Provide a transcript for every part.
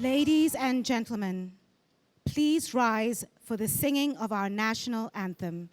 Ladies and gentlemen, please rise for the singing of our national anthem.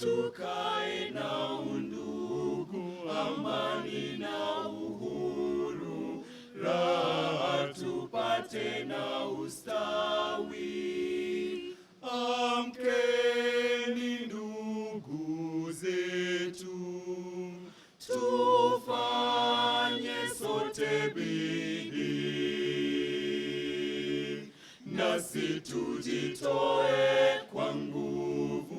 Tukae na undugu, amani na uhuru, raha tupate na ustawi. Amkeni ndugu zetu, tufanye sote bidii, nasi tujitoe kwa nguvu.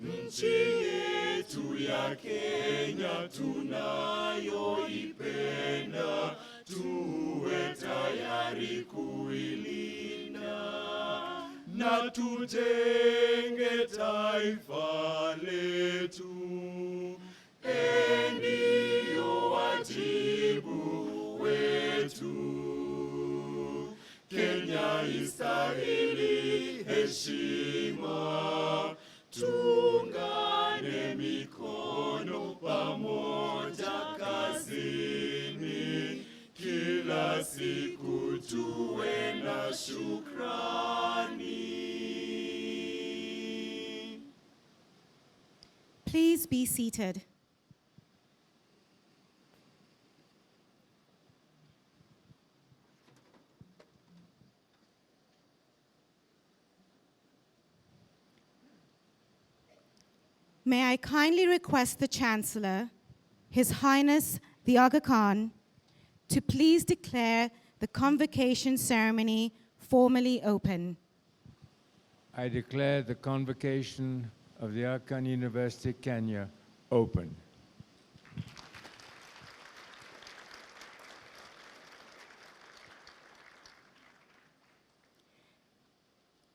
Nchi yetu ya Kenya tunayoipenda, tuwe tayari kuilinda na tujenge taifa letu. Ndio wajibu wetu. Kenya istahili heshima. Tuungane mikono pamoja kazini, kila siku tuwe na shukrani. Please be seated. May I kindly request the Chancellor, His Highness the Aga Khan, to please declare the convocation ceremony formally open. I declare the convocation of the Aga Khan University, Kenya, open.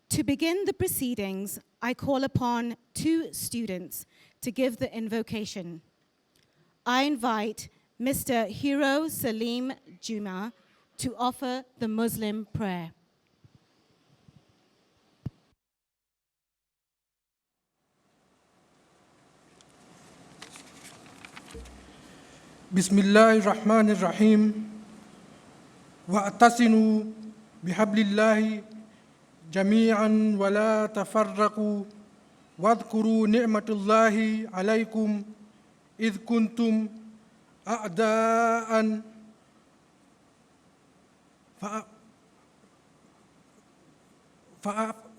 To begin the proceedings, I call upon two students to give the invocation. I invite Mr. Hero Salim Juma to offer the Muslim prayer. Bismillahirrahmanirrahim. Wa'tasinu bihablillahi jami'an wa la tafarraqu wadhkuru ni'matullahi alaykum idh kuntum a'da'an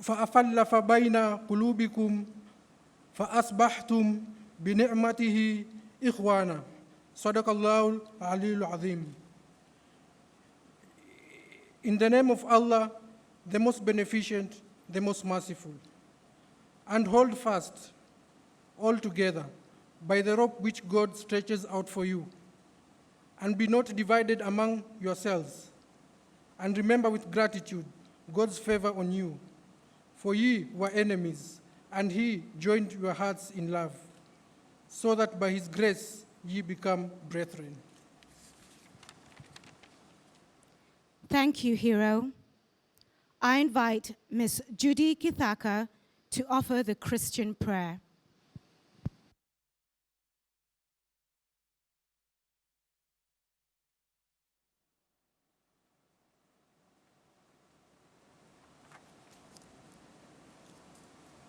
fa'afallafa bayna qulubikum fa'asbahtum bi ni'matihi ikhwana. Sadaqallahu al-Aliyyul Azim. In the name of Allah, the most beneficent, the most merciful, and hold fast all together by the rope which God stretches out for you, and be not divided among yourselves, and remember with gratitude God's favor on you, for ye were enemies, and he joined your hearts in love, so that by his grace ye become brethren. Thank you, Hero. I invite Ms. Judy Kithaka to offer the Christian prayer.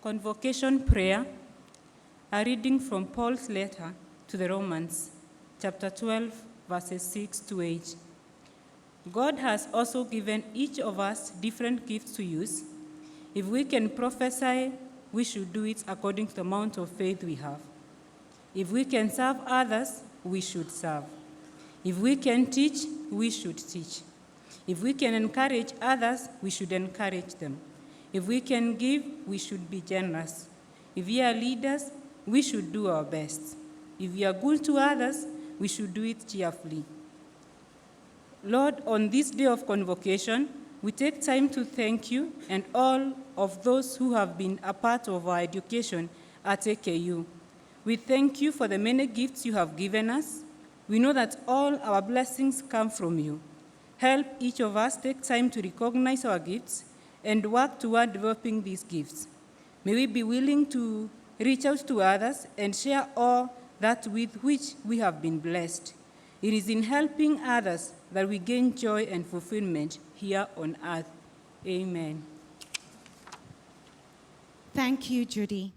Convocation prayer, a reading from Paul's letter to the Romans, chapter 12, verses 6 to 8. God has also given each of us different gifts to use. If we can prophesy, we should do it according to the amount of faith we have. If we can serve others, we should serve. If we can teach, we should teach. If we can encourage others, we should encourage them. If we can give, we should be generous. If we are leaders, we should do our best. If we are good to others, we should do it cheerfully. Lord, on this day of convocation, we take time to thank you and all of those who have been a part of our education at AKU. We thank you for the many gifts you have given us. We know that all our blessings come from you. Help each of us take time to recognize our gifts and work toward developing these gifts. May we be willing to reach out to others and share all that with which we have been blessed. It is in helping others that we gain joy and fulfillment here on earth. Amen. Thank you, Judy.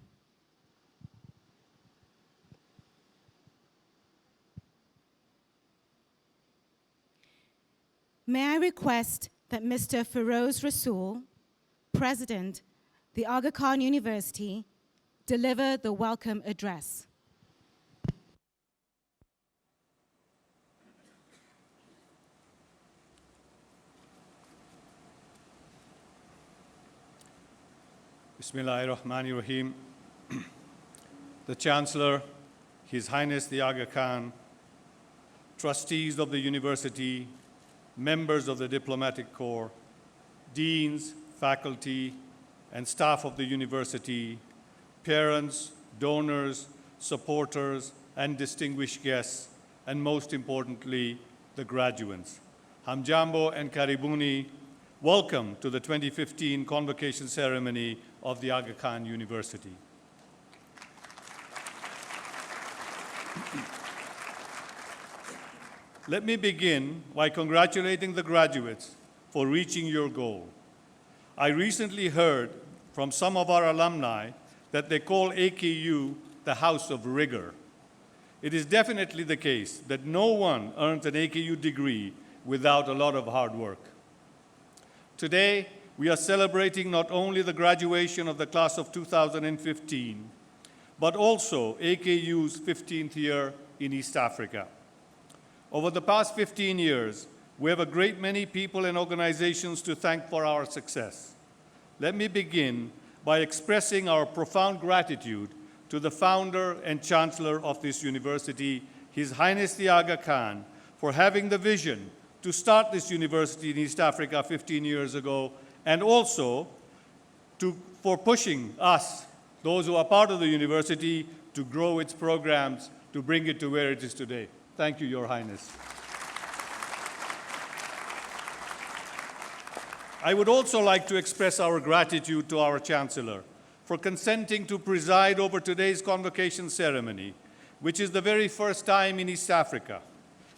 May I request that Mr. Firoz Rasul, President, the Aga Khan University, deliver the welcome address. Bismillahirrahmanirrahim. The Chancellor, His Highness the Aga Khan, trustees of the university, members of the diplomatic corps, deans, faculty, and staff of the university, parents, donors, supporters, and distinguished guests, and most importantly, the graduates. Hamjambo and Karibuni, welcome to the 2015 Convocation ceremony of the Aga Khan University. Let me begin by congratulating the graduates for reaching your goal. I recently heard from some of our alumni that they call AKU the house of rigor. It is definitely the case that no one earns an AKU degree without a lot of hard work. Today, we are celebrating not only the graduation of the class of 2015, but also AKU's 15th year in East Africa. Over the past 15 years, we have a great many people and organizations to thank for our success. Let me begin by expressing our profound gratitude to the founder and chancellor of this university, His Highness the Aga Khan, for having the vision to start this university in East Africa 15 years ago, and also for pushing us, those who are part of the university, to grow its programs, to bring it to where it is today. Thank you, Your Highness. I would also like to express our gratitude to our Chancellor for consenting to preside over today's convocation ceremony, which is the very first time in East Africa.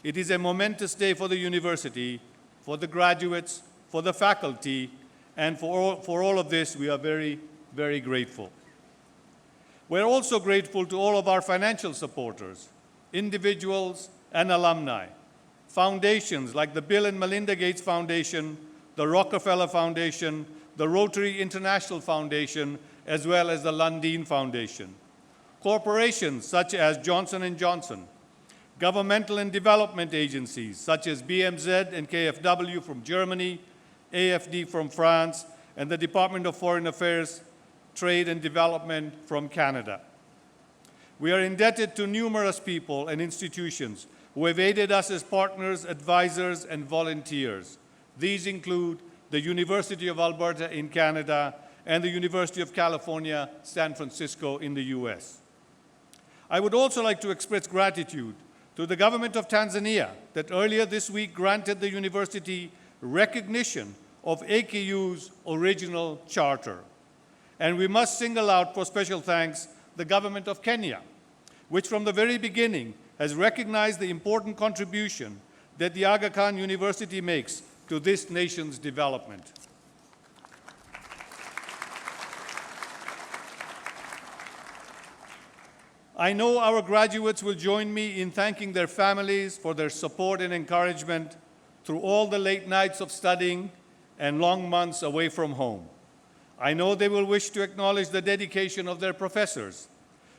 It is a momentous day for the university, for the graduates, for the faculty, and for all of this, we are very, very grateful. We're also grateful to all of our financial supporters, individuals and alumni, foundations like the Bill and Melinda Gates Foundation, the Rockefeller Foundation, the Rotary International Foundation, as well as the Lundin Foundation, corporations such as Johnson & Johnson, governmental and development agencies such as BMZ and KfW from Germany, AFD from France, and the Department of Foreign Affairs, Trade and Development from Canada. We are indebted to numerous people and institutions who have aided us as partners, advisors, and volunteers. These include the University of Alberta in Canada and the University of California, San Francisco in the US. I would also like to express gratitude to the government of Tanzania that earlier this week granted the university recognition of AKU's original charter. And we must single out for special thanks the government of Kenya, which from the very beginning has recognized the important contribution that the Aga Khan University makes to this nation's development. I know our graduates will join me in thanking their families for their support and encouragement through all the late nights of studying and long months away from home. I know they will wish to acknowledge the dedication of their professors.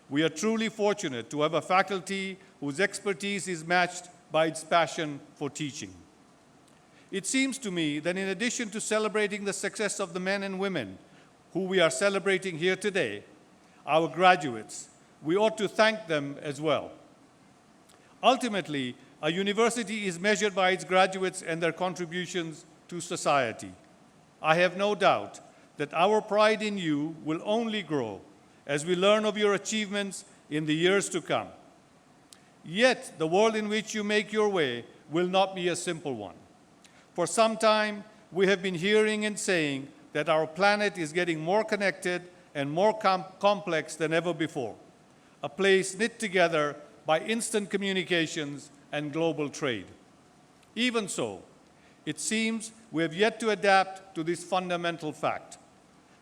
We are truly fortunate to have a faculty whose expertise is matched by its passion for teaching. It seems to me that in addition to celebrating the success of the men and women who we are celebrating here today, our graduates, we ought to thank them as well. Ultimately, a university is measured by its graduates and their contributions to society. I have no doubt that our pride in you will only grow as we learn of your achievements in the years to come. Yet, the world in which you make your way will not be a simple one. For some time, we have been hearing and saying that our planet is getting more connected and more complex than ever before, a place knit together by instant communications and global trade. Even so, it seems we have yet to adapt to this fundamental fact.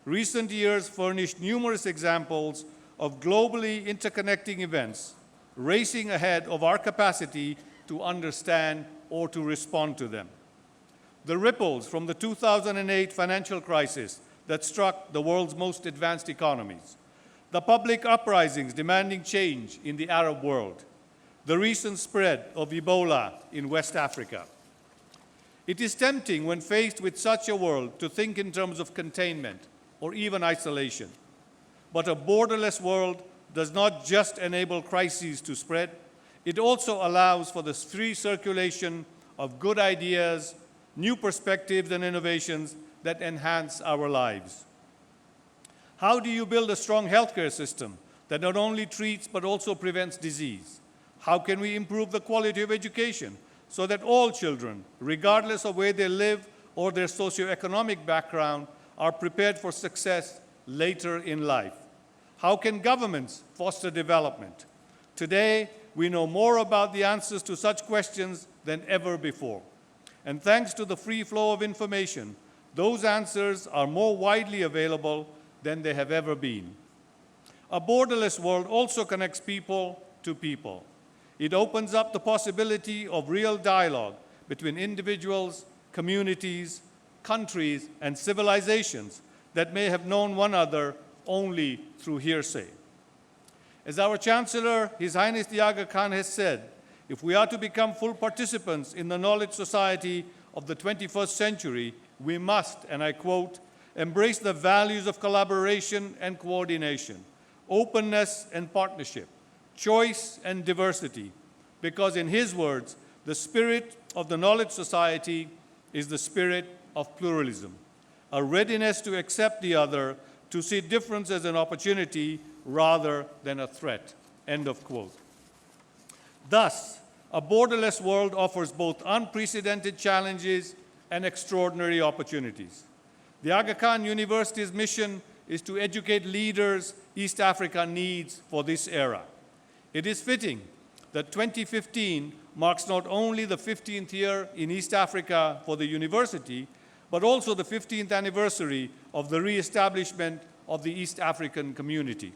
Recent years furnished numerous examples of globally interconnecting events racing ahead of our capacity to understand or to respond to them. The ripples from the 2008 financial crisis that struck the world's most advanced economies, the public uprisings demanding change in the Arab world, the recent spread of Ebola in West Africa. It is tempting when faced with such a world to think in terms of containment or even isolation. But a borderless world does not just enable crises to spread, it also allows for the free circulation of good ideas, new perspectives and innovations that enhance our lives. How do you build a strong healthcare system that not only treats but also prevents disease? How can we improve the quality of education so that all children, regardless of where they live or their socioeconomic background, are prepared for success later in life? How can governments foster development? Today, we know more about the answers to such questions than ever before. And thanks to the free flow of information, those answers are more widely available than they have ever been. A borderless world also connects people to people. It opens up the possibility of real dialogue between individuals, communities, countries, and civilizations that may have known one another only through hearsay. As our Chancellor, His Highness the Aga Khan, has said, if we are to become full participants in the knowledge society of the 21st century, we must, and I quote, embrace the values of collaboration and coordination, openness and partnership, choice and diversity, because in his words, the spirit of the knowledge society is the spirit of pluralism, a readiness to accept the other, to see difference as an opportunity rather than a threat, end of quote. Thus, a borderless world offers both unprecedented challenges and extraordinary opportunities. The Aga Khan University's mission is to educate leaders East Africa needs for this era. It is fitting that 2015 marks not only the 15th year in East Africa for the university, but also the 15th anniversary of the re-establishment of the East African community.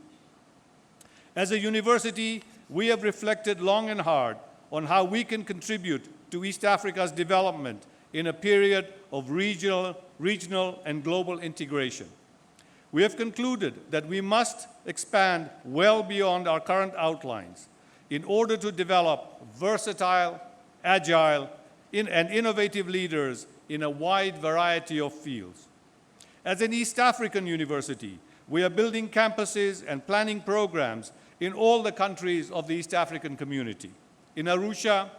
As a university, we have reflected long and hard on how we can contribute to East Africa's development in a period of regional and global integration. We have concluded that we must expand well beyond our current outlines in order to develop versatile, agile, and innovative leaders in a wide variety of fields. As an East African university, we are building campuses and planning programs in all the countries of the East African community. In Arusha,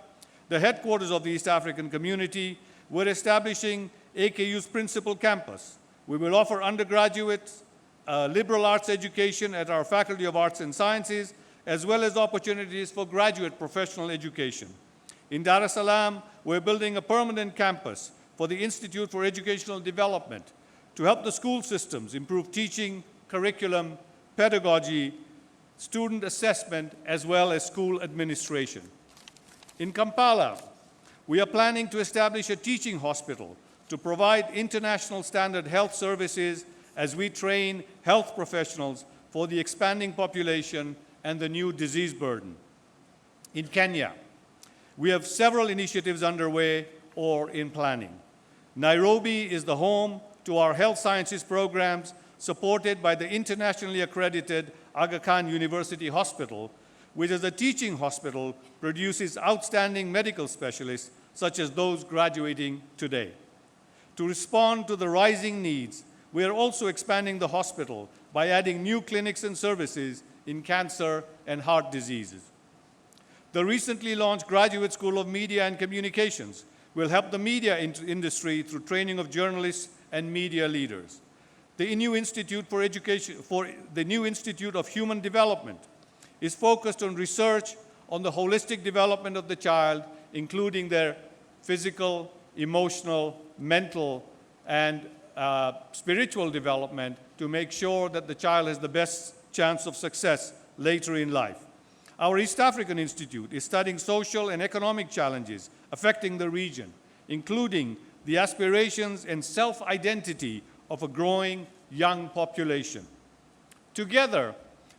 the headquarters of the East African community, we're establishing AKU's principal campus. We will offer undergraduates liberal arts education at our Faculty of Arts and Sciences, as well as opportunities for graduate professional education. In Dar es Salaam, we're building a permanent campus for the Institute for Educational Development to help the school systems improve teaching, curriculum, pedagogy, student assessment, as well as school administration. In Kampala, we are planning to establish a teaching hospital to provide international standard health services as we train health professionals for the expanding population and the new disease burden. In Kenya, we have several initiatives underway or in planning. Nairobi is the home to our health sciences programs supported by the internationally accredited Aga Khan University Hospital, which as a teaching hospital produces outstanding medical specialists such as those graduating today. To respond to the rising needs, we are also expanding the hospital by adding new clinics and services in cancer and heart diseases. The recently launched Graduate School of Media and Communications will help the media industry through training of journalists and media leaders. The new Institute of Human Development is focused on research on the holistic development of the child, including their physical, emotional, mental, and spiritual development, to make sure that the child has the best chance of success later in life. Our East African Institute is studying social and economic challenges affecting the region, including the aspirations and self-identity of a growing young population. Together,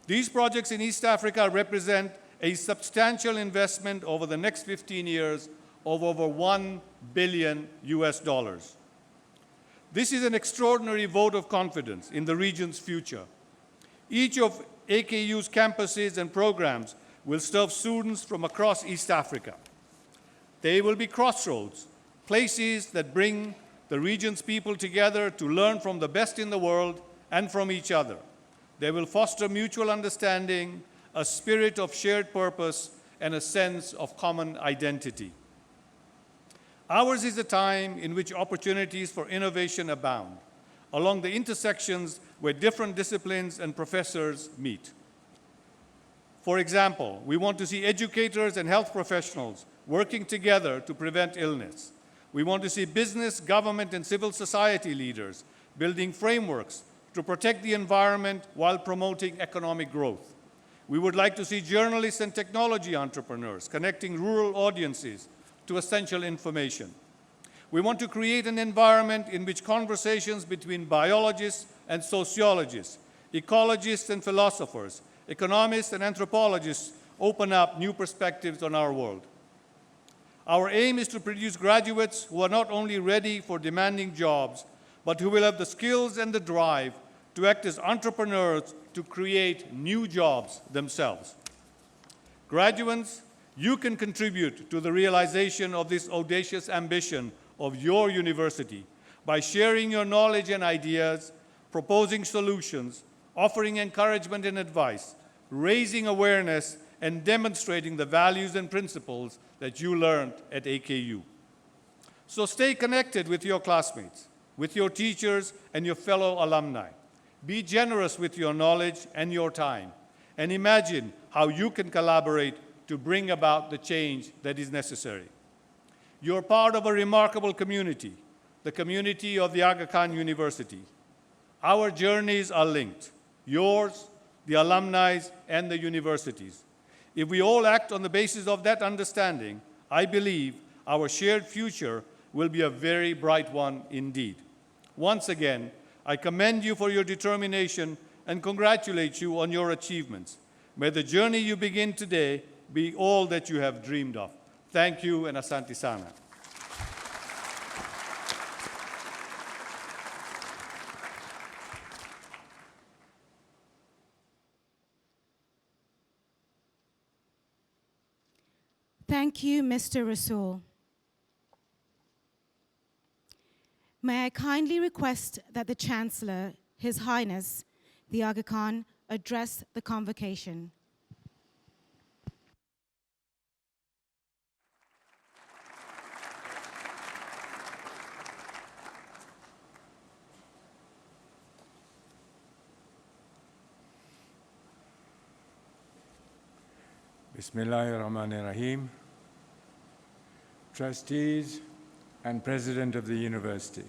these projects in East Africa represent a substantial investment over the next 15 years of over $1 billion US. This is an extraordinary vote of confidence in the region's future. Each of AKU's campuses and programs will serve students from across East Africa. They will be crossroads, places that bring the region's people together to learn from the best in the world and from each other. They will foster mutual understanding, a spirit of shared purpose, and a sense of common identity. Ours is a time in which opportunities for innovation abound, along the intersections where different disciplines and professors meet. For example, we want to see educators and health professionals working together to prevent illness. We want to see business, government, and civil society leaders building frameworks to protect the environment while promoting economic growth. We would like to see journalists and technology entrepreneurs connecting rural audiences to essential information. We want to create an environment in which conversations between biologists and sociologists, ecologists and philosophers, economists and anthropologists open up new perspectives on our world. Our aim is to produce graduates who are not only ready for demanding jobs, but who will have the skills and the drive to act as entrepreneurs to create new jobs themselves. Graduates, you can contribute to the realization of this audacious ambition of your university by sharing your knowledge and ideas, proposing solutions, offering encouragement and advice, raising awareness, and demonstrating the values and principles that you learned at AKU. So stay connected with your classmates, with your teachers, and your fellow alumni. Be generous with your knowledge and your time, and imagine how you can collaborate to bring about the change that is necessary. You're part of a remarkable community, the community of the Aga Khan University. Our journeys are linked, yours, the alumni, and the universities. If we all act on the basis of that understanding, I believe our shared future will be a very bright one indeed. Once again, I commend you for your determination and congratulate you on your achievements. May the journey you begin today be all that you have dreamed of. Thank you, and asante sana. Thank you, Mr. Rasul. May I kindly request that the Chancellor, His Highness, the Aga Khan, address the convocation. Bismillahirrahmanirrahim. Trustees and President of the University,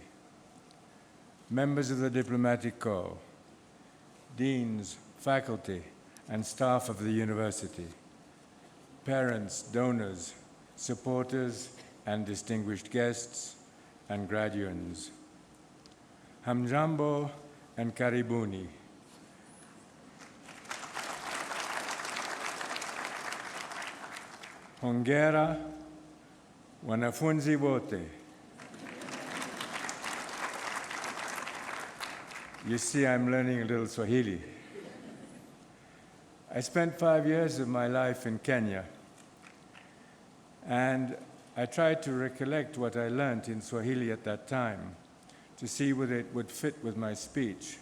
members of the Diplomatic Corps, deans, faculty, and staff of the University, parents, donors, supporters, and distinguished guests, and graduands. Hamjambo and Karibuni. Hongera, wanafunzi wote. You see, I'm learning a little Swahili. I spent 5 years of my life in Kenya, and I tried to recollect what I learned in Swahili at that time to see whether it would fit with my speech.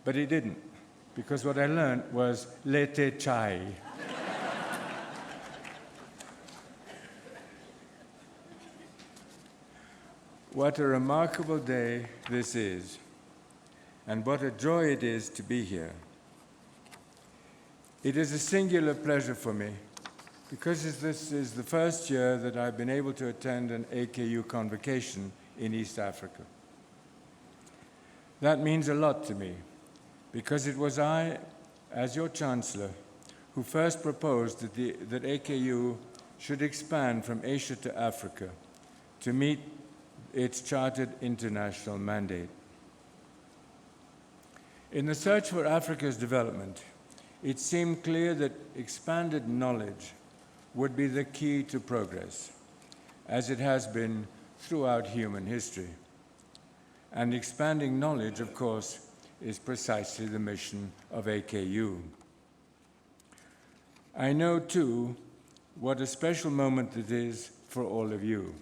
But it didn't, because what I learned was lete chai. What a remarkable day this is, and what a joy it is to be here. It is a singular pleasure for me, because this is the first year that I've been able to attend an AKU convocation in East Africa. That means a lot to me, because it was I, as your Chancellor, who first proposed that AKU should expand from Asia to Africa to meet its chartered international mandate. In the search for Africa's development, it seemed clear that expanded knowledge would be the key to progress, as it has been throughout human history. And expanding knowledge, of course, is precisely the mission of AKU. I know, too, what a special moment it is for all of you.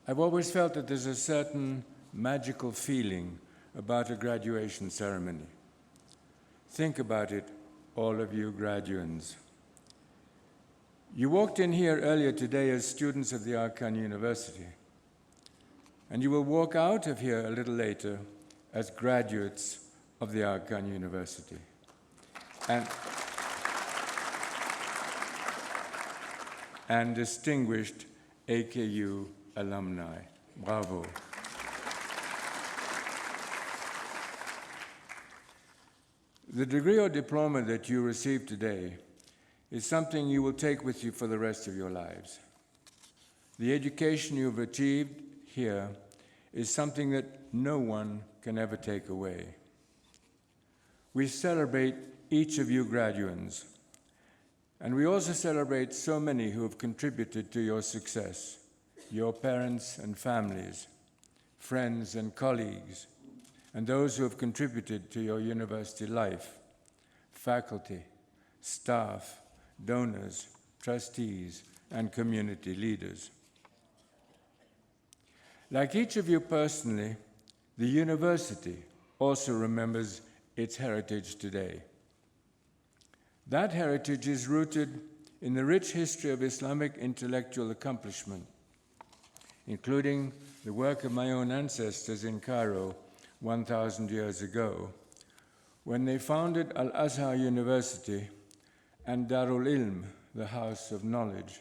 I've always felt that there's a certain magical feeling about a graduation ceremony. Think about it, all of you graduands. You walked in here earlier today as students of the Aga Khan University, and you will walk out of here a little later as graduates of the Aga Khan University. And distinguished AKU alumni. Bravo. The degree or diploma that you receive today is something you will take with you for the rest of your lives. The education you've achieved here is something that no one can ever take away. We celebrate each of you graduands, and we also celebrate so many who have contributed to your success. Your parents and families, friends and colleagues, and those who have contributed to your university life, faculty, staff, donors, trustees, and community leaders. Like each of you personally, the university also remembers its heritage today. That heritage is rooted in the rich history of Islamic intellectual accomplishment, including the work of my own ancestors in Cairo 1,000 years ago, when they founded Al-Azhar University and Darul Ilm, the House of Knowledge.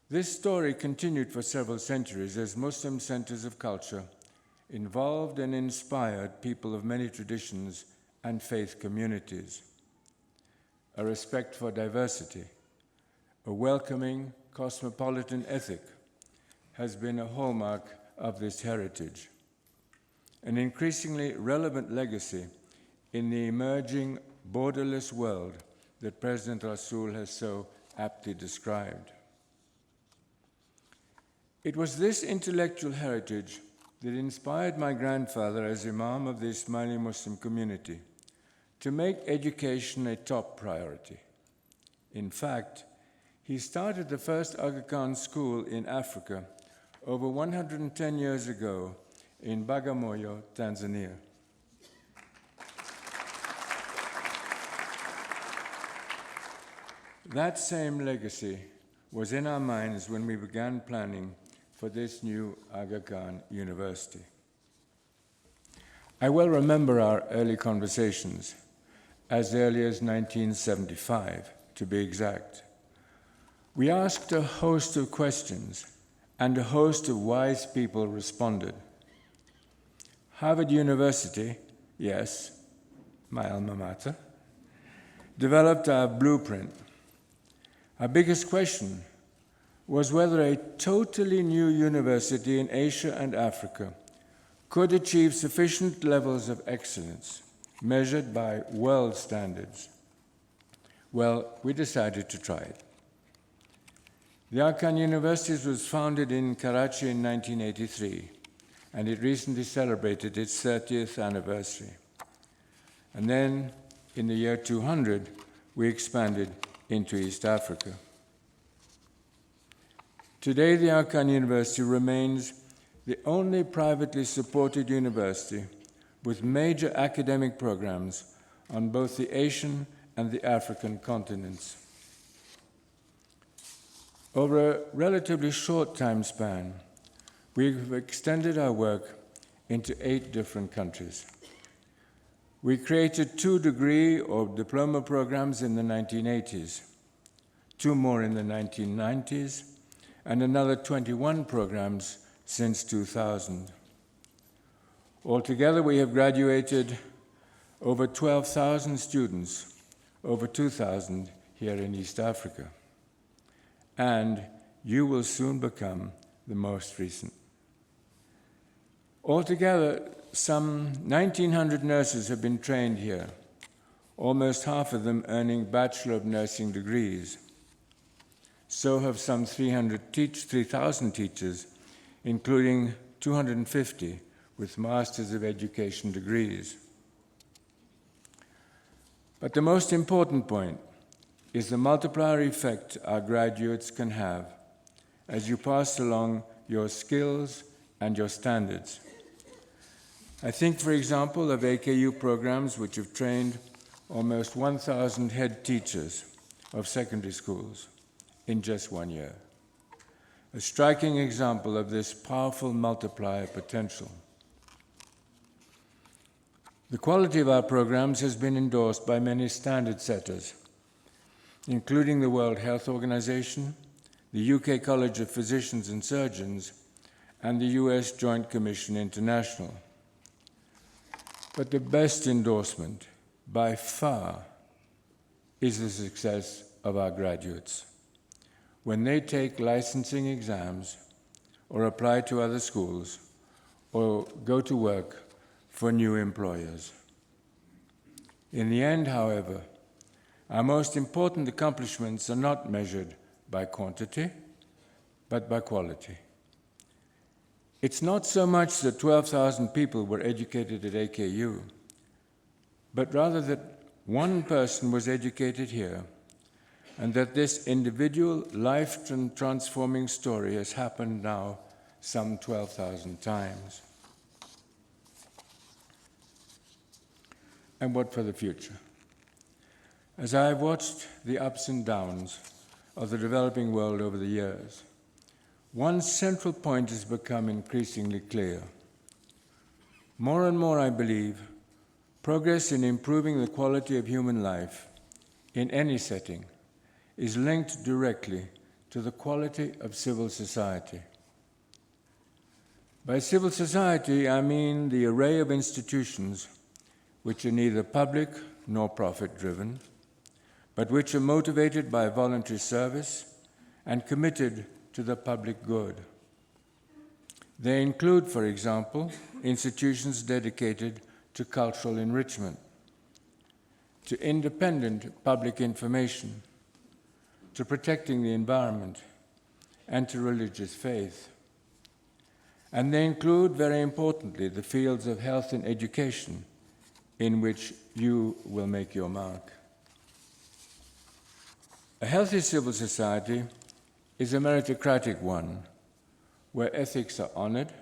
This story continued for several centuries as Muslim centers of culture involved and inspired people of many traditions and faith communities. A respect for diversity, a welcoming cosmopolitan ethic has been a hallmark of this heritage, an increasingly relevant legacy in the emerging borderless world that President Rasul has so aptly described. It was this intellectual heritage that inspired my grandfather as Imam of the Ismaili Muslim community to make education a top priority. In fact, he started the first Aga Khan school in Africa over 110 years ago in Bagamoyo, Tanzania. That same legacy was in our minds when we began planning for this new Aga Khan University. I well remember our early conversations, as early as 1975, to be exact. We asked a host of questions, and a host of wise people responded. Harvard University, yes, my alma mater, developed our blueprint. Our biggest question was whether a totally new university in Asia and Africa could achieve sufficient levels of excellence measured by world standards. Well, we decided to try it. The Aga Khan University was founded in Karachi in 1983, and it recently celebrated its 30th anniversary. And then, in the year 200, we expanded into East Africa. Today, the Aga Khan University remains the only privately supported university with major academic programs on both the Asian and the African continents. Over a relatively short time span, we've extended our work into 8 different countries. We created 2 degree or diploma programs in the 1980s, 2 more in the 1990s, and another 21 programs since 2000. Altogether, we have graduated over 12,000 students, over 2,000 here in East Africa. And you will soon become the most recent. Altogether, some 1,900 nurses have been trained here, almost half of them earning Bachelor of Nursing degrees. So have some 3,000 teachers, including 250 with Masters of Education degrees. But the most important point is the multiplier effect our graduates can have as you pass along your skills and your standards. I think, for example, of AKU programs which have trained almost 1,000 head teachers of secondary schools in just 1 year. A striking example of this powerful multiplier potential. The quality of our programs has been endorsed by many standard setters, including the World Health Organization, the UK College of Physicians and Surgeons, and the US Joint Commission International. But the best endorsement, by far, is the success of our graduates. When they take licensing exams, or apply to other schools, or go to work for new employers. In the end, however, our most important accomplishments are not measured by quantity, but by quality. It's not so much that 12,000 people were educated at AKU, but rather that one person was educated here, and that this individual life-transforming story has happened now some 12,000 times. And what for the future? As I have watched the ups and downs of the developing world over the years, one central point has become increasingly clear. More and more, I believe, progress in improving the quality of human life in any setting is linked directly to the quality of civil society. By civil society, I mean the array of institutions which are neither public nor profit-driven, but which are motivated by voluntary service and committed to the public good. They include, for example, institutions dedicated to cultural enrichment, to independent public information, to protecting the environment, and to religious faith. And they include, very importantly, the fields of health and education, in which you will make your mark. A healthy civil society is a meritocratic one, where ethics are honored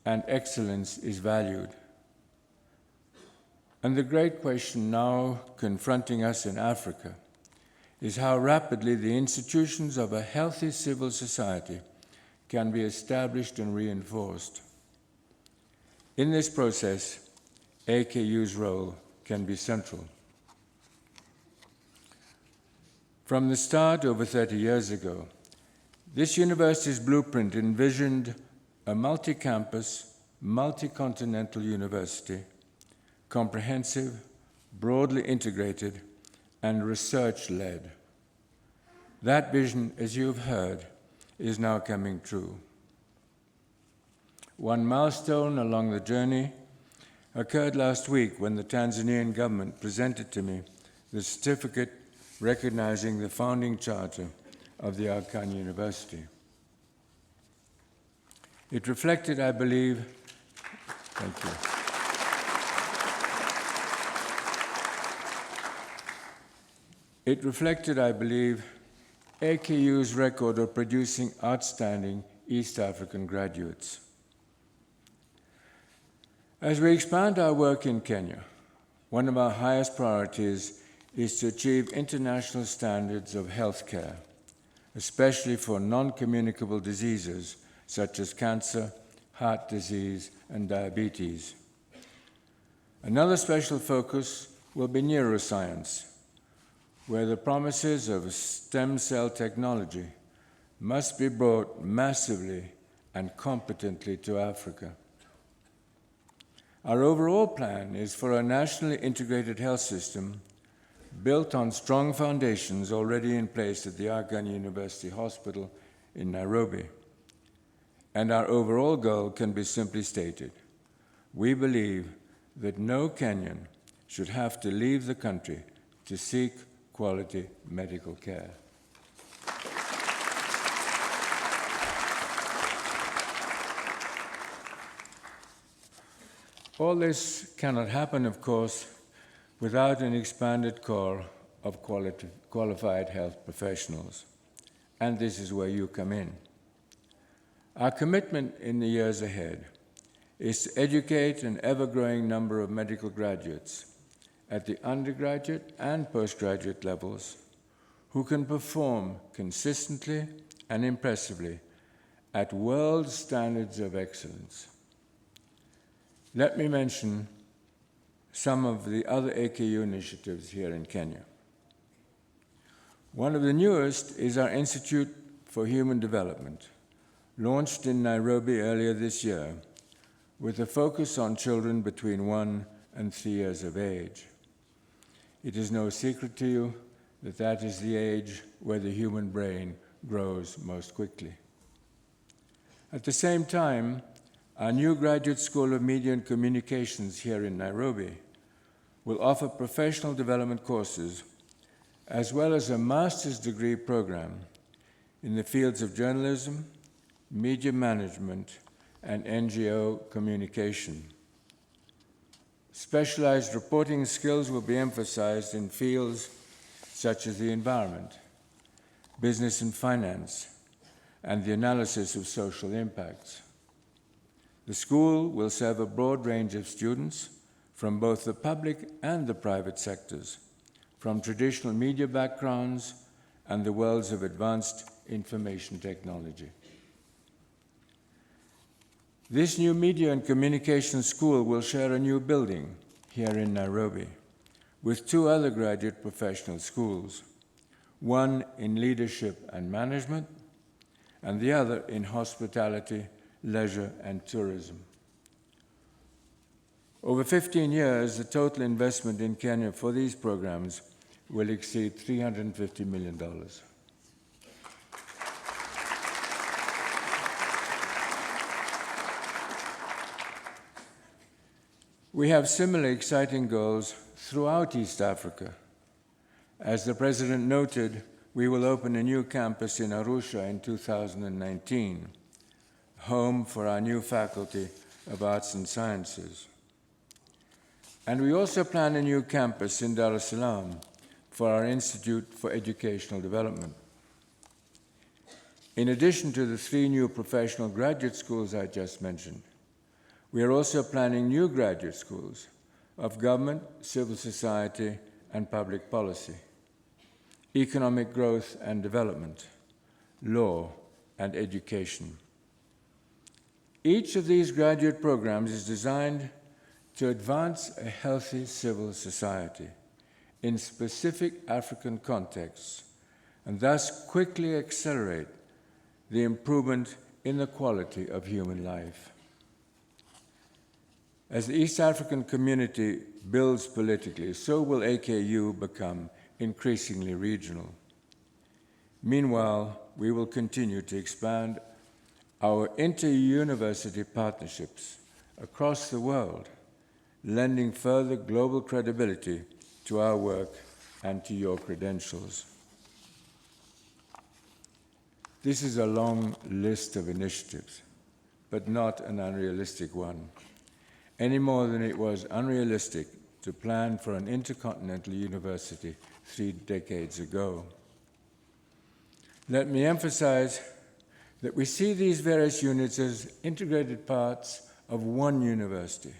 and excellence is valued. And the great question now confronting us in Africa is how rapidly the institutions of a healthy civil society can be established and reinforced. In this process, AKU's role can be central. From the start, over 30 years ago, this university's blueprint envisioned a multi-campus, multi-continental university, comprehensive, broadly integrated, and research-led. That vision, as you have heard, is now coming true. One milestone along the journey occurred last week when the Tanzanian government presented to me the certificate recognizing the founding charter of the Aga Khan University. It reflected, I believe, thank you. It reflected, I believe, AKU's record of producing outstanding East African graduates. As we expand our work in Kenya, one of our highest priorities is to achieve international standards of healthcare, especially for non-communicable diseases such as cancer, heart disease, and diabetes. Another special focus will be neuroscience, where the promises of stem cell technology must be brought massively and competently to Africa. Our overall plan is for a nationally integrated health system built on strong foundations already in place at the Aga Khan University Hospital in Nairobi. And our overall goal can be simply stated. We believe that no Kenyan should have to leave the country to seek quality medical care. All this cannot happen, of course, without an expanded core of qualified health professionals. And this is where you come in. Our commitment in the years ahead is to educate an ever-growing number of medical graduates at the undergraduate and postgraduate levels who can perform consistently and impressively at world standards of excellence. Let me mention some of the other AKU initiatives here in Kenya. One of the newest is our Institute for Human Development, launched in Nairobi earlier this year, with a focus on children between 1 and 3 years of age. It is no secret to you that that is the age where the human brain grows most quickly. At the same time, our new Graduate School of Media and Communications here in Nairobi will offer professional development courses as well as a master's degree program in the fields of journalism, media management, and NGO communication. Specialized reporting skills will be emphasized in fields such as the environment, business and finance, and the analysis of social impacts. The school will serve a broad range of students from both the public and the private sectors, from traditional media backgrounds and the worlds of advanced information technology. This new media and communication school will share a new building here in Nairobi with 2 other graduate professional schools, one in leadership and management, and the other in hospitality, leisure, and tourism. Over 15 years, the total investment in Kenya for these programs will exceed $350 million. We have similar exciting goals throughout East Africa. As the President noted, we will open a new campus in Arusha in 2019, home for our new Faculty of Arts and Sciences. And we also plan a new campus in Dar es Salaam for our Institute for Educational Development. In addition to the 3 new professional graduate schools I just mentioned, we are also planning new graduate schools of government, civil society, and public policy, economic growth and development, law, and education. Each of these graduate programs is designed to advance a healthy civil society in specific African contexts, and thus quickly accelerate the improvement in the quality of human life. As the East African community builds politically, so will AKU become increasingly regional. Meanwhile, we will continue to expand our inter-university partnerships across the world, lending further global credibility to our work and to your credentials. This is a long list of initiatives, but not an unrealistic one, any more than it was unrealistic to plan for an intercontinental university 3 decades ago. Let me emphasize that we see these various units as integrated parts of one university,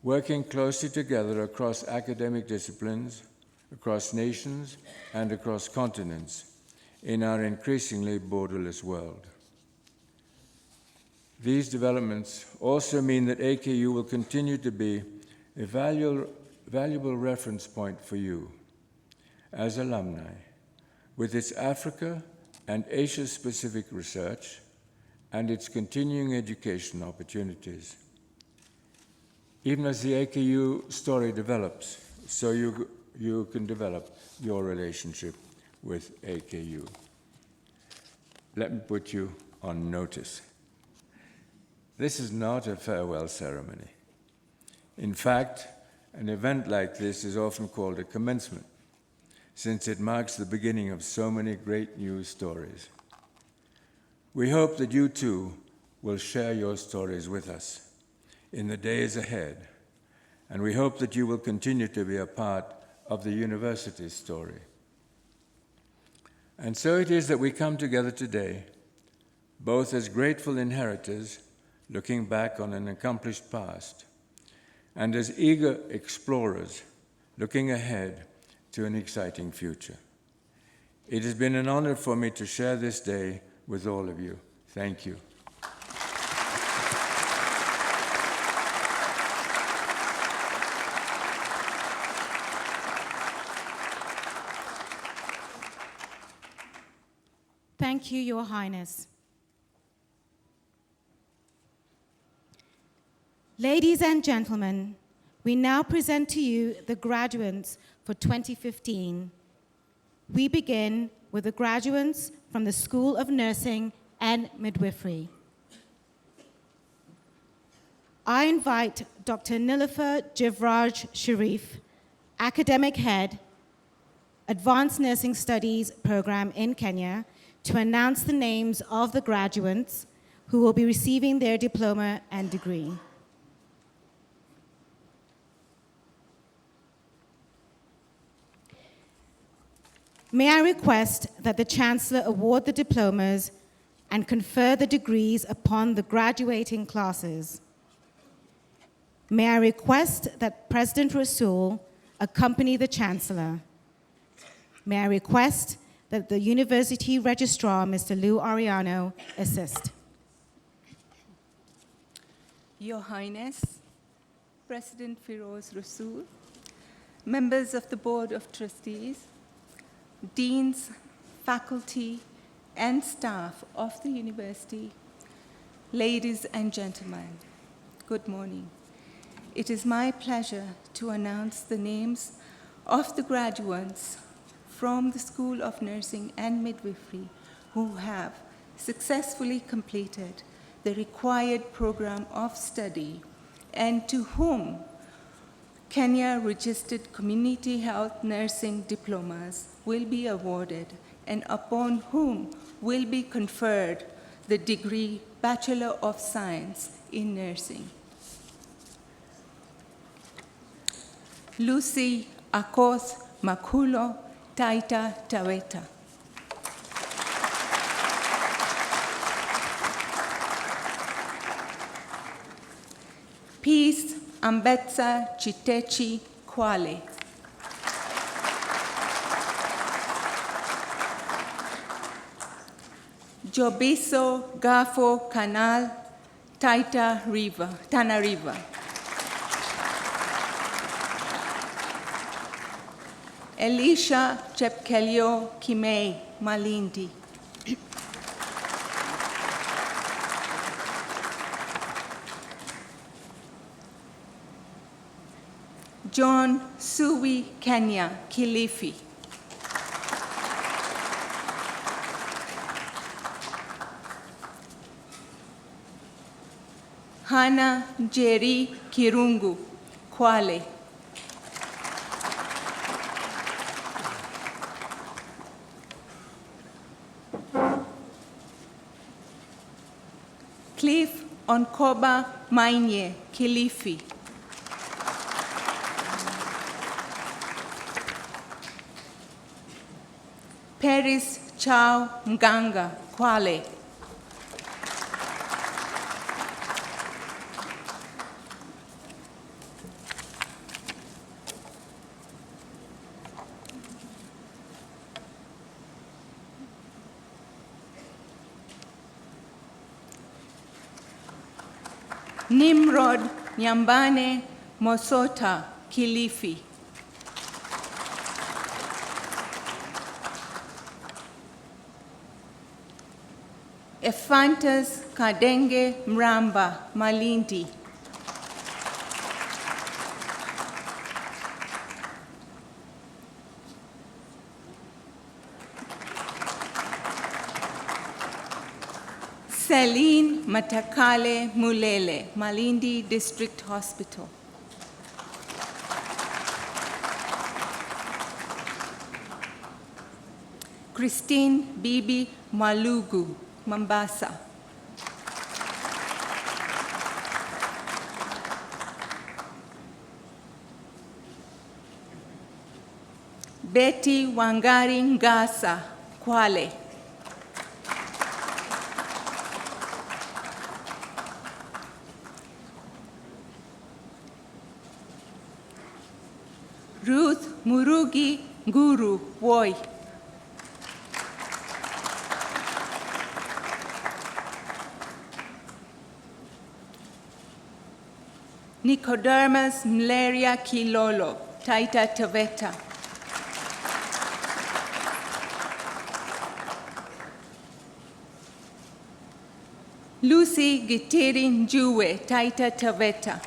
working closely together across academic disciplines, across nations, and across continents in our increasingly borderless world. These developments also mean that AKU will continue to be a valuable reference point for you as alumni, with its Africa and Asia-specific research and its continuing education opportunities. Even as the AKU story develops, so you can develop your relationship with AKU. Let me put you on notice. This is not a farewell ceremony. In fact, an event like this is often called a commencement, since it marks the beginning of so many great new stories. We hope that you too will share your stories with us in the days ahead, and we hope that you will continue to be a part of the university's story. And so it is that we come together today, both as grateful inheritors looking back on an accomplished past, and as eager explorers looking ahead to an exciting future. It has been an honor for me to share this day with all of you. Thank you. Thank you, Your Highness. Ladies and gentlemen, we now present to you the graduates for 2015. We begin with the graduates from the School of Nursing and Midwifery. I invite Dr. Nilofer Jivraj Sharif, Academic Head, Advanced Nursing Studies Program in Kenya, to announce the names of the graduates who will be receiving their diploma and degree. May I request that the Chancellor award the diplomas and confer the degrees upon the graduating classes. May I request that President Rasul accompany the Chancellor. May I request that the University Registrar, Mr. Lou Ariano, assist. Your Highness, President Firoz Rasul, members of the Board of Trustees, deans, faculty, and staff of the university, ladies and gentlemen, good morning. It is my pleasure to announce the names of the graduates from the School of Nursing and Midwifery who have successfully completed the required program of study and to whom Kenya Registered Community Health Nursing diplomas will be awarded and upon whom will be conferred the degree Bachelor of Science in Nursing. Lucy Akoth Makulo Taita Taweta. Peace Ambetsa Chitechi Kwale. Jobiso Gafo Canal Taita River, Tana River. Elisha Chepkelio Kimei Malindi. John Suwi Kenya Kilifi. Hana Jerry Kirungu Kwale. Cliff Onkoba Mainye Kilifi. Paris Chao Mganga, Kwale. Nimrod Nyambane Mosota, Kilifi. Ephantus Kadenge Mramba, Malindi. Celine Matakale Mulele, Malindi District Hospital. Christine Bibi Malugu, Mombasa. Betty Wangari Ngasa, Kwale. Ruth Murugi Guru, Woi. Nicodermus Mleria Kilolo, Taita Taveta. Lucy Gitiri Njue, Taita Taveta.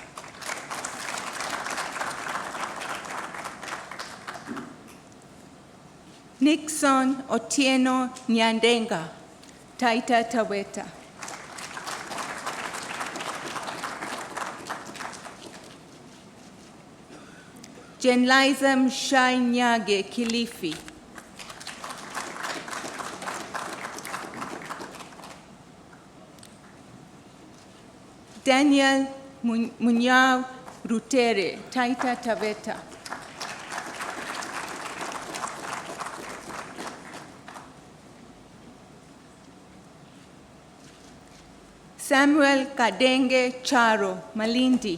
Nixon Otieno Nyandenga, Taita Taveta. Jenlizam Shai Nyage, Kilifi. Daniel Munyao Rutere, Taita Taveta. Samuel Kadenge Charo, Malindi.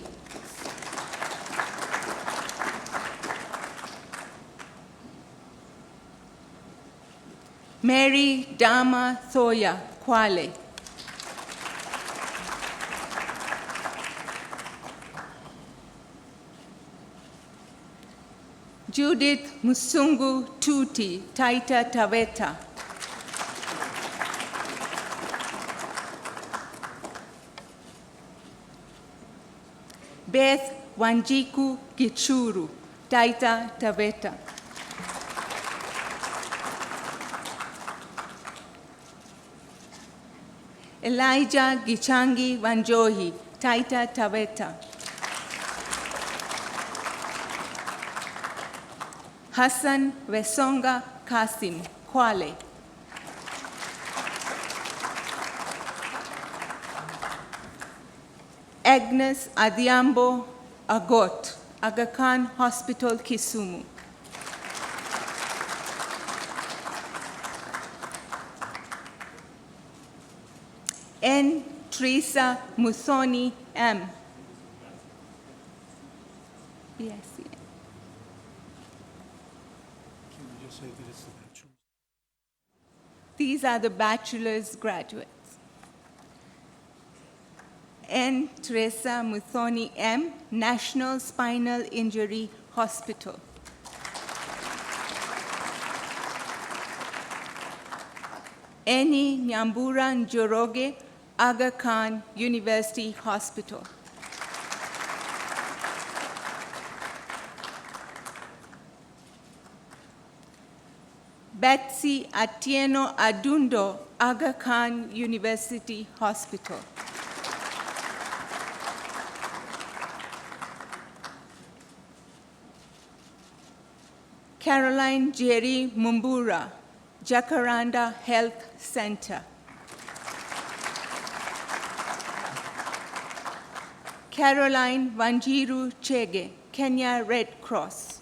Mary Dama Thoya, Kwale. Judith Musungu Tuti, Taita Taveta. Beth Wanjiku Gichuru, Taita Taveta. Elijah Gichangi Wanjohi, Taita Taveta. Hassan Wesonga Kasim, Kwale. Agnes Adhiambo Agot, Aga Khan Hospital, Kisumu. N. Teresa Muthoni M. Yes. These are the bachelor's graduates. N. Teresa Muthoni M., National Spinal Injury Hospital. Eni Nyambura Njoroge, Aga Khan University Hospital. Betsy Atieno Adundo, Aga Khan University Hospital. Caroline Jerry Mumbura, Jacaranda Health Center. Caroline Wanjiru Chege, Kenya Red Cross.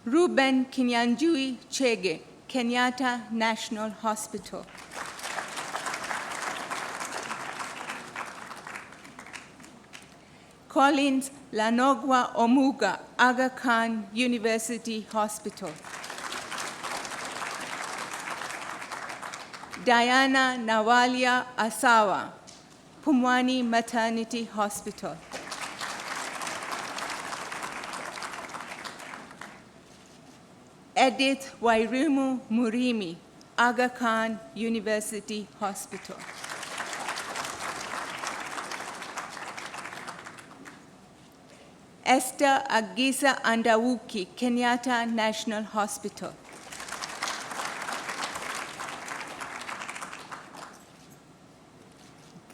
Ruben Kinyanjui Chege, Kenyatta National Hospital. Collins Lanogwa Omuga, Aga Khan University Hospital. Diana Nawalia Asawa, Pumwani Maternity Hospital. Edith Wairimu Murimi, Aga Khan University Hospital. Esther Agiza Andawuki, Kenyatta National Hospital.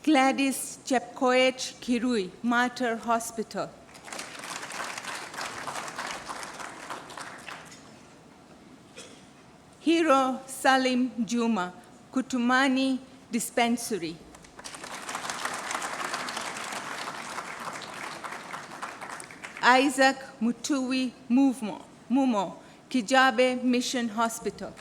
Gladys Chepkoech Kirui, Mater Hospital. Hero Salim Juma, Kutumani Dispensary. Isaac Mutui Mumo, Kijabe Mission Hospital.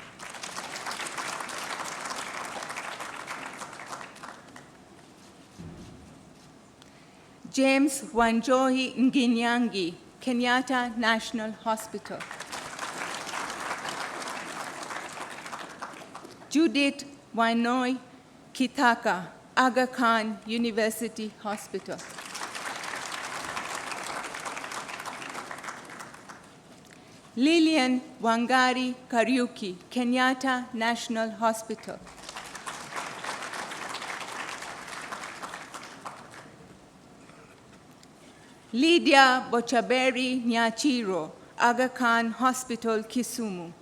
James Wanjohi Nginyangi, Kenyatta National Hospital. Judith Wainoi Kitaka, Aga Khan University Hospital. Lillian Wangari Kariuki, Kenyatta National Hospital. Lydia Bochaberi Nyachiro, Aga Khan Hospital, Kisumu.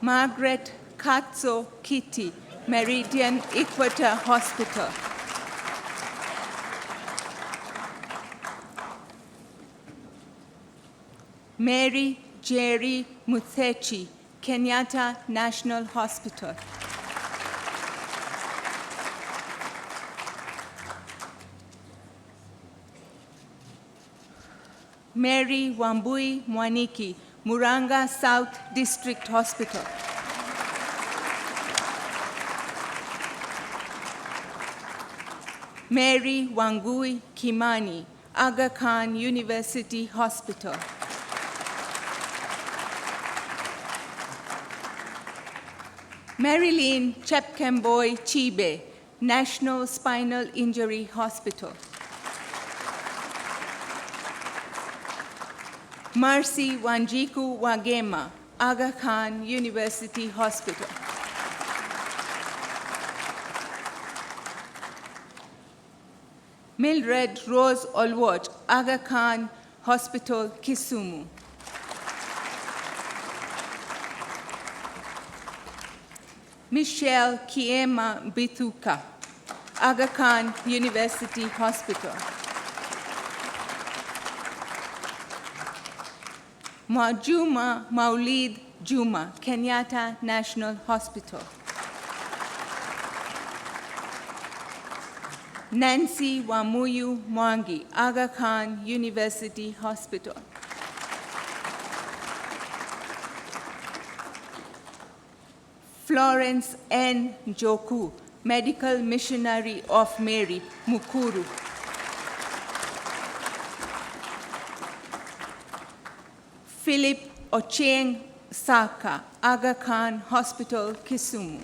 Margaret Katso Kitty, Meridian Equator Hospital. Mary Jerry Muthechi, Kenyatta National Hospital. Mary Wambui Mwaniki, Muranga South District Hospital. Mary Wangui Kimani, Aga Khan University Hospital. Marilyn Chepkemboy Chibe, National Spinal Injury Hospital. Mercy Wanjiku Wagema, Aga Khan University Hospital. Mildred Rose Olwot, Aga Khan Hospital, Kisumu. Michelle Kiema Bithuka, Aga Khan University Hospital. Mwajuma Maulid Juma, Kenyatta National Hospital. Nancy Wamuyu Mwangi, Aga Khan University Hospital. Florence N. Njoku, Medical Missionary of Mary, Mukuru. Philip Ocheng Saka, Aga Khan Hospital, Kisumu.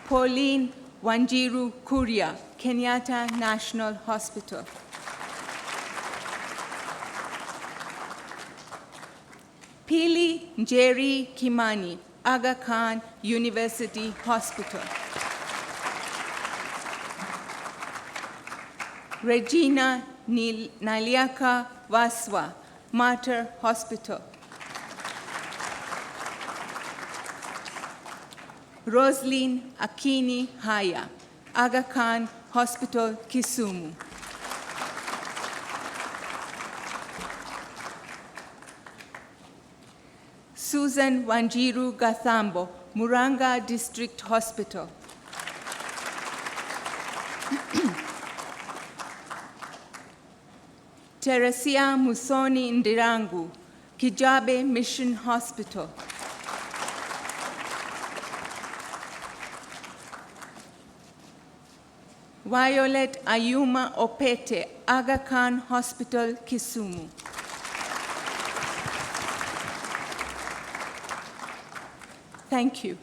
Pauline Wanjiru Kuria, Kenyatta National Hospital. Pili Njeri Kimani, Aga Khan University Hospital. Regina Naliaka Vaswa, Mater Hospital. Rosaline Akini Haya, Aga Khan Hospital, Kisumu. Susan Wanjiru Gathambo, Muranga District Hospital. Teresia Musoni Ndirangu, Kijabe Mission Hospital. Violet Ayuma Opete, Aga Khan Hospital, Kisumu. Thank you.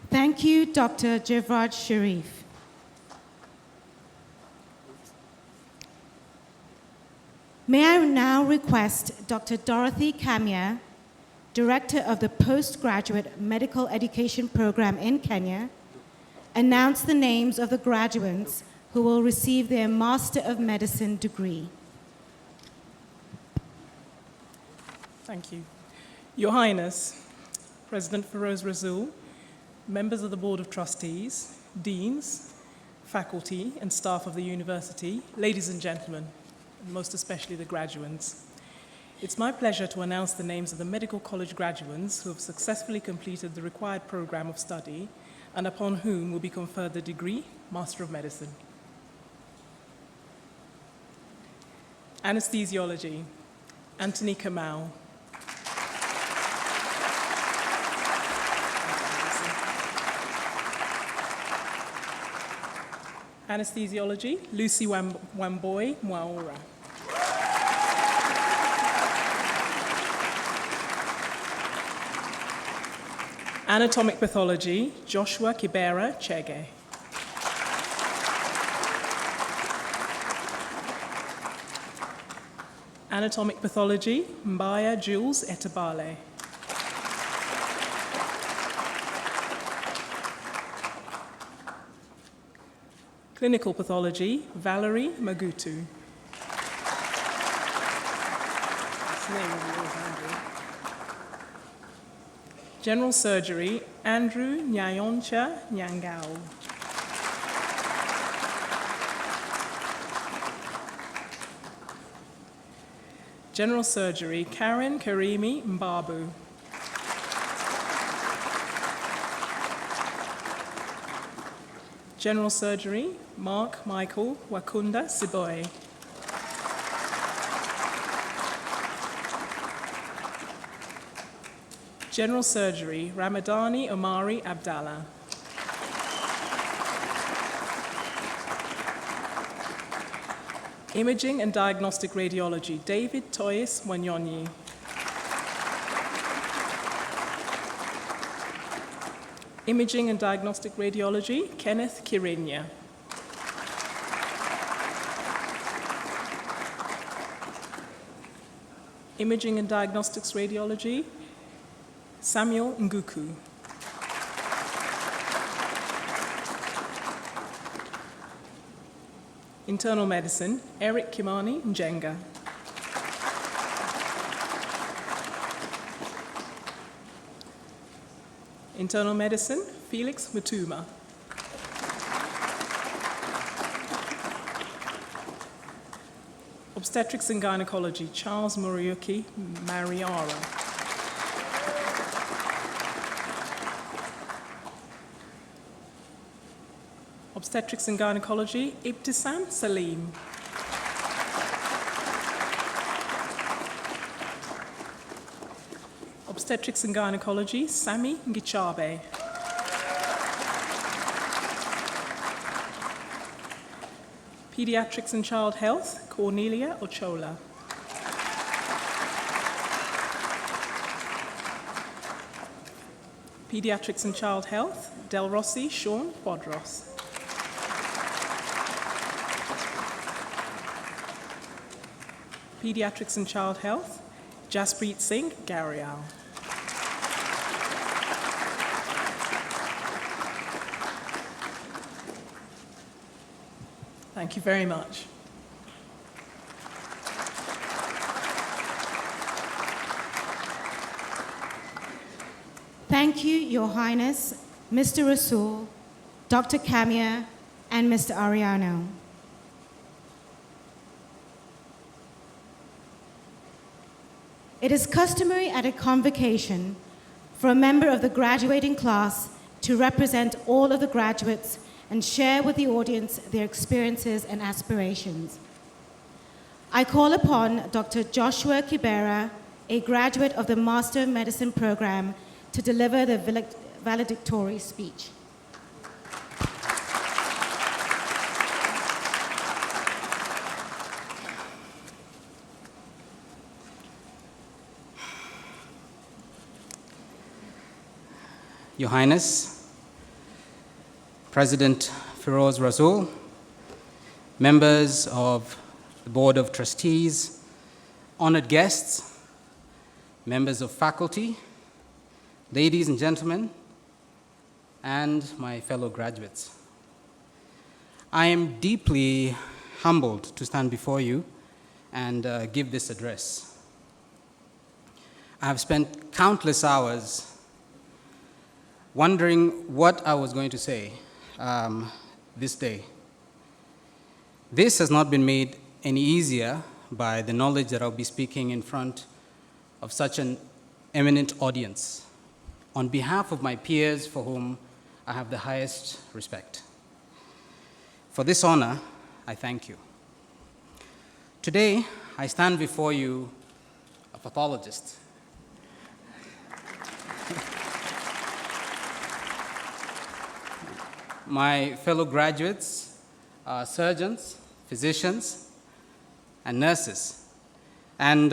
Thank you, Dr. Jivraj Sharif. May I now request Dr. Dorothy Kamya, Director of the Postgraduate Medical Education Program in Kenya, announce the names of the graduates who will receive their Master of Medicine degree. Thank you. Your Highness, President Firoz Rasul, members of the Board of Trustees, deans, faculty, and staff of the university, ladies and gentlemen, and most especially the graduates. It's my pleasure to announce the names of the medical college graduates who have successfully completed the required program of study and upon whom will be conferred the degree, Master of Medicine. Anesthesiology, Anthony Kamau. Anesthesiology, Lucy Wamboi Mwaura. Anatomic pathology, Joshua Kibera Chege. Anatomic pathology, Mbaya Jules Etabale. Clinical pathology, Valerie Magutu. General surgery, Andrew Nyayoncha Nyangao. General surgery, Karen Karimi Mbabu. General surgery, Mark Michael Wakunda Siboy. General surgery, Ramadani Omari Abdallah. Imaging and diagnostic radiology, David Toyes Wanyonyi. Imaging and diagnostic radiology, Kenneth Kirinya. Imaging and diagnostics radiology, Samuel Nguku. Internal medicine, Eric Kimani Njenga. Internal medicine, Felix Mutuma. Obstetrics and gynecology, Charles Muriuki Mariara. Obstetrics and gynecology, Ibtisam Salim. Obstetrics and gynecology, Sami Ngichabe. Pediatrics and child health, Cornelia Ochola. Pediatrics and child health, Del Rossi Sean Quadros. Pediatrics and child health, Jaspreet Singh Garial. Thank you very much. Thank you, Your Highness, Mr. Rasul, Dr. Kamya, and Mr. Ariano. It is customary at a convocation for a member of the graduating class to represent all of the graduates and share with the audience their experiences and aspirations. I call upon Dr. Joshua Kibera, a graduate of the Master of Medicine program, to deliver the valedictory speech. Your Highness, President Firoz Rasul, members of the Board of Trustees, honored guests, members of faculty, ladies and gentlemen, and my fellow graduates. I am deeply humbled to stand before you and give this address. I have spent countless hours wondering what I was going to say this day. This has not been made any easier by the knowledge that I'll be speaking in front of such an eminent audience, on behalf of my peers for whom I have the highest respect. For this honor, I thank you. Today, I stand before you a pathologist. My fellow graduates are surgeons, physicians, and nurses. And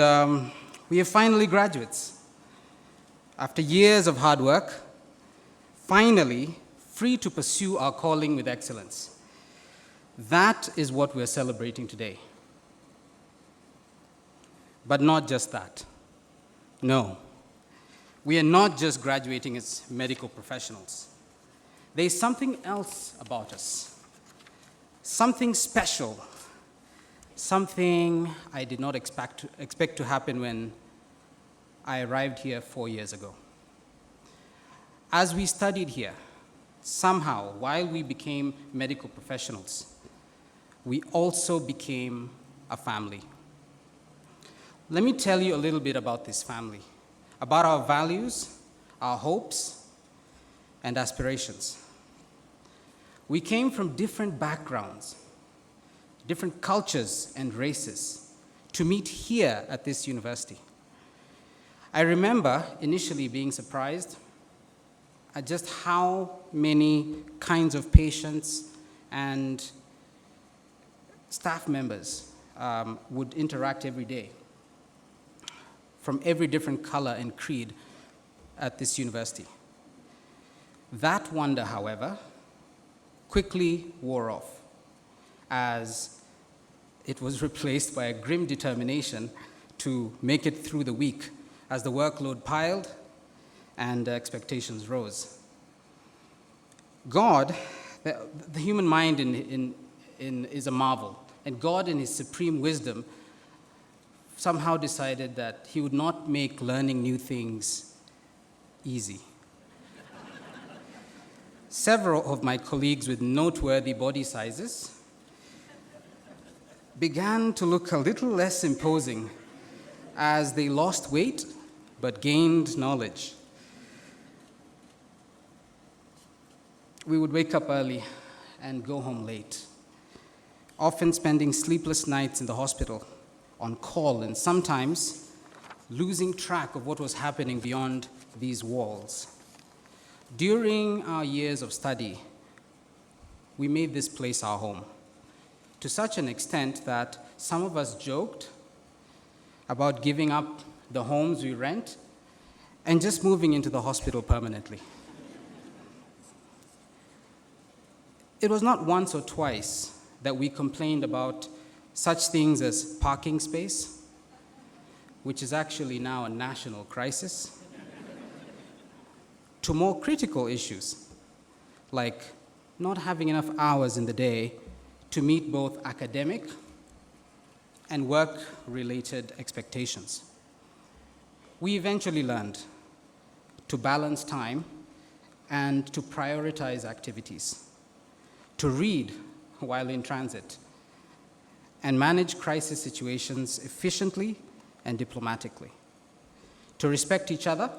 we are finally graduates. After years of hard work, finally free to pursue our calling with excellence. That is what we're celebrating today. But not just that. No, we are not just graduating as medical professionals. There's something else about us, something special, something I did not expect to happen when I arrived here 4 years ago. As we studied here, somehow, while we became medical professionals, we also became a family. Let me tell you a little bit about this family, about our values, our hopes, and aspirations. We came from different backgrounds, different cultures and races to meet here at this university. I remember initially being surprised at just how many kinds of patients and staff members would interact every day from every different color and creed at this university. That wonder, however, quickly wore off as it was replaced by a grim determination to make it through the week as the workload piled and expectations rose. God, the human mind is a marvel, and God in his supreme wisdom somehow decided that he would not make learning new things easy. Several of my colleagues with noteworthy body sizes began to look a little less imposing as they lost weight but gained knowledge. We would wake up early and go home late, often spending sleepless nights in the hospital on call and sometimes losing track of what was happening beyond these walls. During our years of study, we made this place our home, to such an extent that some of us joked about giving up the homes we rent and just moving into the hospital permanently. It was not once or twice that we complained about such things as parking space, which is actually now a national crisis, to more critical issues, like not having enough hours in the day to meet both academic and work-related expectations. We eventually learned to balance time and to prioritize activities, to read while in transit, and manage crisis situations efficiently and diplomatically, to respect each other,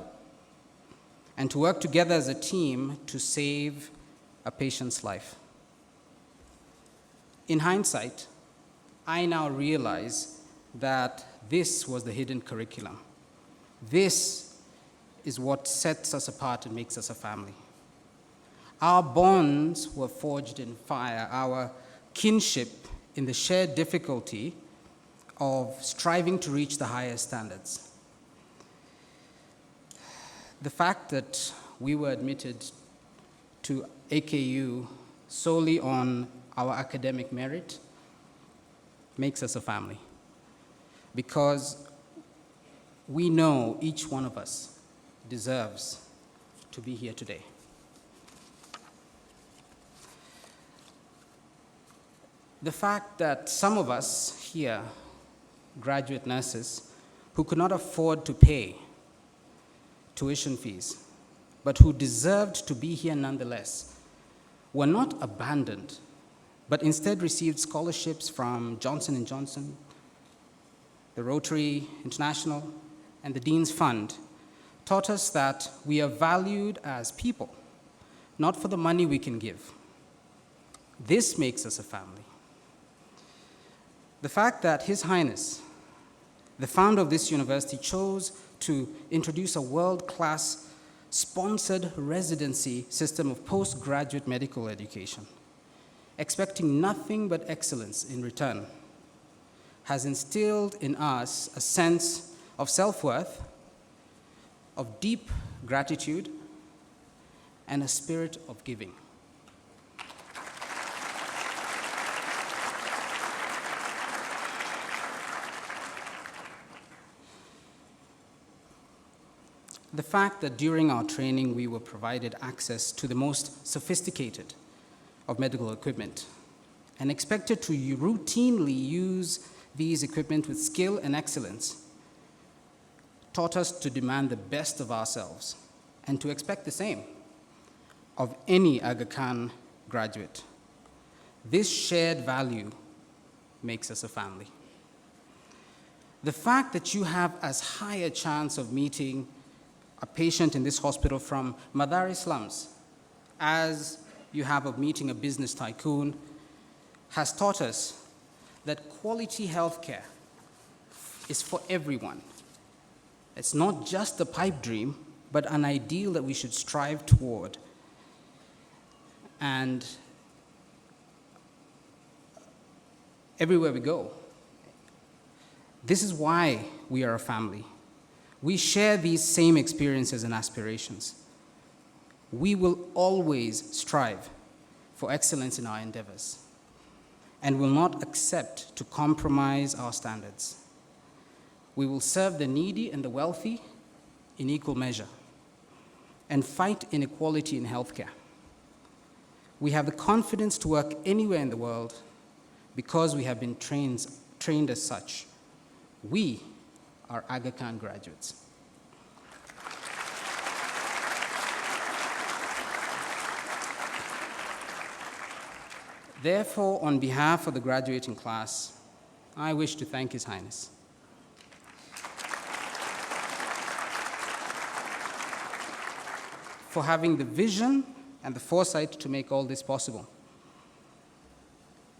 and to work together as a team to save a patient's life. In hindsight, I now realize that this was the hidden curriculum. This is what sets us apart and makes us a family. Our bonds were forged in fire, our kinship in the shared difficulty of striving to reach the highest standards. The fact that we were admitted to AKU solely on our academic merit makes us a family, because we know each one of us deserves to be here today. The fact that some of us here, graduate nurses, who could not afford to pay tuition fees, but who deserved to be here nonetheless, were not abandoned, but instead received scholarships from Johnson & Johnson, the Rotary International, and the Dean's Fund, taught us that we are valued as people, not for the money we can give. This makes us a family. The fact that His Highness, the founder of this university, chose to introduce a world-class sponsored residency system of postgraduate medical education, expecting nothing but excellence in return, has instilled in us a sense of self-worth, of deep gratitude, and a spirit of giving. The fact that during our training we were provided access to the most sophisticated of medical equipment and expected to routinely use these equipment with skill and excellence taught us to demand the best of ourselves and to expect the same of any Aga Khan graduate. This shared value makes us a family. The fact that you have as high a chance of meeting a patient in this hospital from Madari slums as you have of meeting a business tycoon has taught us that quality healthcare is for everyone. It's not just a pipe dream, but an ideal that we should strive toward. And everywhere we go, this is why we are a family. We share these same experiences and aspirations. We will always strive for excellence in our endeavors and will not accept to compromise our standards. We will serve the needy and the wealthy in equal measure and fight inequality in healthcare. We have the confidence to work anywhere in the world because we have been trained as such. We are Aga Khan graduates. Therefore, on behalf of the graduating class, I wish to thank His Highness for having the vision and the foresight to make all this possible,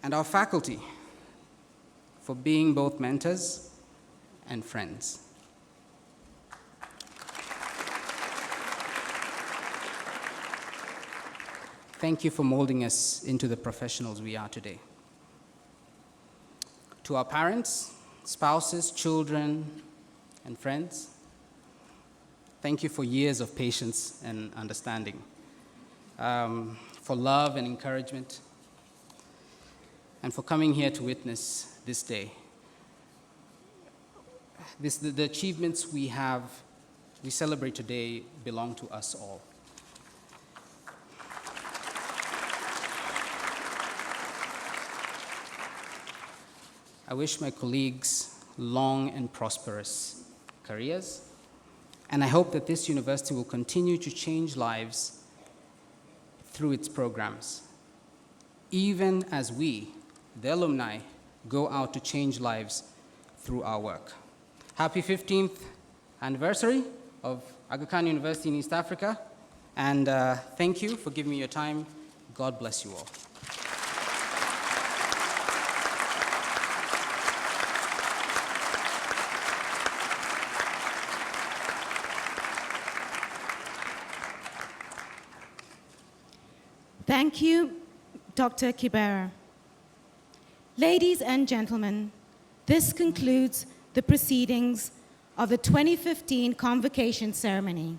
and our faculty for being both mentors and friends. Thank you for molding us into the professionals we are today. To our parents, spouses, children, and friends, thank you for years of patience and understanding, for love and encouragement, and for coming here to witness this day. The achievements we celebrate today belong to us all. I wish my colleagues long and prosperous careers, and I hope that this university will continue to change lives through its programs, even as we, the alumni, go out to change lives through our work. Happy 15th anniversary of Aga Khan University in East Africa. And thank you for giving me your time. God bless you all. Thank you, Dr. Kibera. Ladies and gentlemen, this concludes the proceedings of the 2015 Convocation ceremony.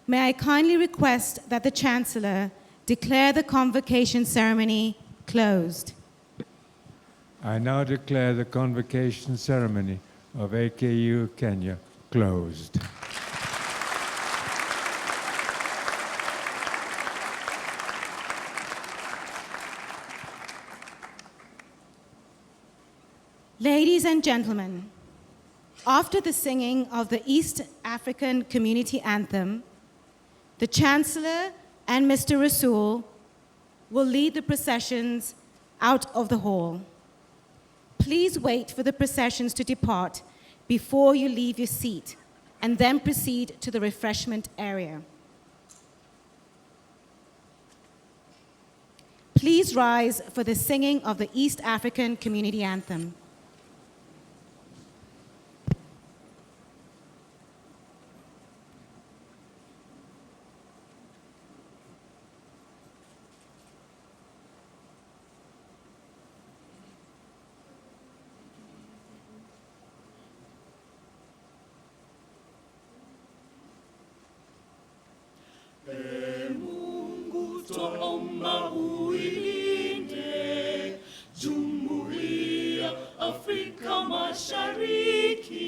May I kindly request that the Chancellor declare the Convocation ceremony closed. I now declare the Convocation ceremony of AKU Kenya closed. Ladies and gentlemen, after the singing of the East African Community Anthem, the Chancellor and Mr. Rasul will lead the processions out of the hall. Please wait for the processions to depart before you leave your seat, and then proceed to the refreshment area. Please rise for the singing of the East African Community Anthem. Twaomba uilinde Jumuiya Afrika Mashariki,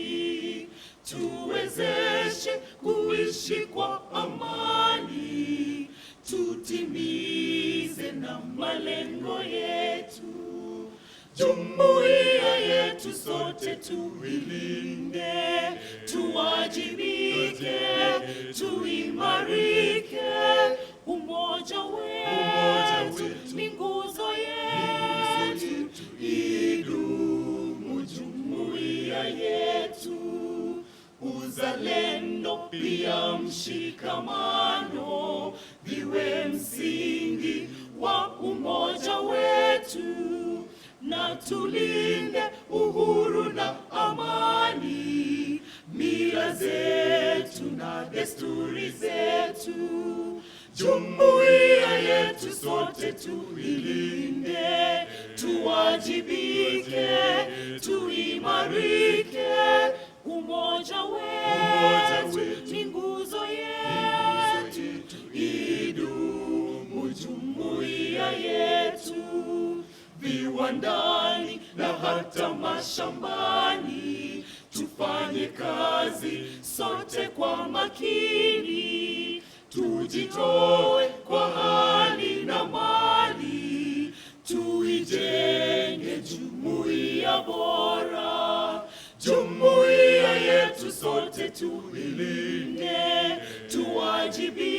tuwezeshe kuishi kwa amani, tutimize na malengo yetu. Jumuiya yetu sote tuilinde, tuwajibike, tuimarike. Umoja wetu ni nguzo yetu, idumu jumuiya yetu. Uzalendo pia mshikamano viwe msingi wa umoja wetu, na tulinde uhuru na amani, mila zetu na desturi zetu. Jumuiya yetu sote tuilinde, tuwajibike, tuimarike. Umoja wetu ni nguzo yetu, idumu jumuiya yetu. Viwandani na hata mashambani, tufanye kazi sote kwa makini, tujitoe kwa hali na mali, tuijenge jumuiya bora. Jumuiya yetu sote tuilinde, tuwajibike.